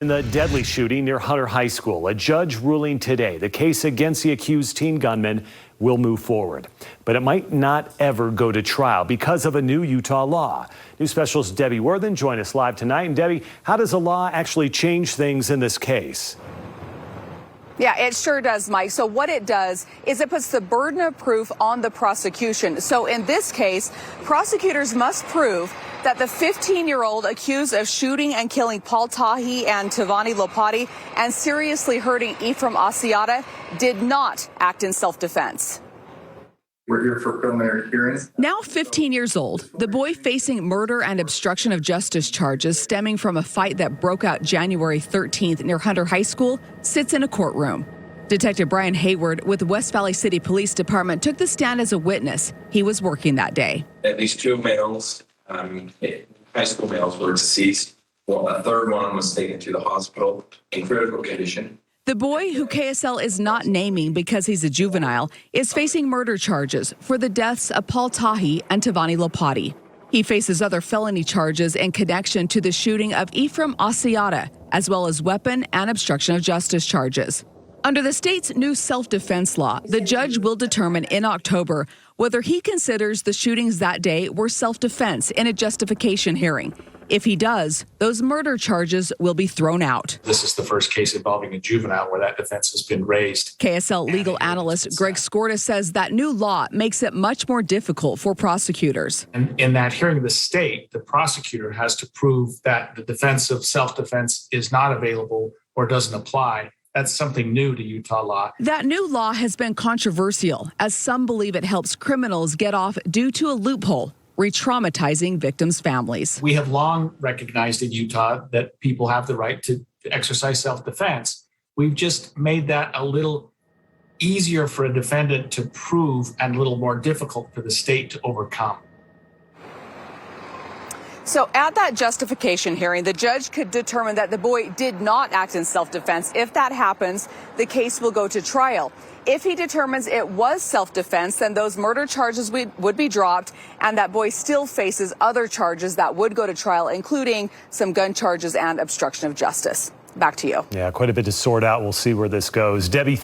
In the deadly shooting near Hunter High School, a judge ruling today the case against the accused teen gunman will move forward. But it might not ever go to trial because of a new Utah law. News specialist Debbie Worthen joins us live tonight. And Debbie, how does a law actually change things in this case? Yeah, it sure does, Mike. So what it does is it puts the burden of proof on the prosecution. So in this case, prosecutors must prove that the 15-year-old accused of shooting and killing Paul Tahi and Tavani Lopati and seriously hurting Ephraim Asiata did not act in self-defense. We're here for preliminary hearings. Now 15 years old, the boy facing murder and obstruction of justice charges stemming from a fight that broke out January 13th near Hunter High School sits in a courtroom. Detective Brian Hayward with West Valley City Police Department took the stand as a witness. He was working that day. At least two males, high school males, were deceased. Well, a third one was taken to the hospital in critical condition. The boy, who KSL is not naming because he's a juvenile, is facing murder charges for the deaths of Paul Tahi and Tavani Lopati. He faces other felony charges in connection to the shooting of Ephraim Asiata, as well as weapon and obstruction of justice charges. Under the state's new self-defense law, the judge will determine in October whether he considers the shootings that day were self-defense in a justification hearing. If he does, those murder charges will be thrown out. This is the first case involving a juvenile where that defense has been raised. KSL legal analyst Greg Skorda says that new law makes it much more difficult for prosecutors. And in that hearing, the prosecutor has to prove that the defense of self-defense is not available or doesn't apply. That's something new to Utah law. That new law has been controversial, as some believe it helps criminals get off due to a loophole, re-traumatizing victims' families. We have long recognized in Utah that people have the right to exercise self-defense. We've just made that a little easier for a defendant to prove and a little more difficult for the state to overcome. So at that justification hearing, the judge could determine that the boy did not act in self-defense. If that happens, the case will go to trial. If he determines it was self-defense, then those murder charges would be dropped, and that boy still faces other charges that would go to trial, including some gun charges and obstruction of justice. Back to you. Yeah, quite a bit to sort out. We'll see where this goes. Debbie.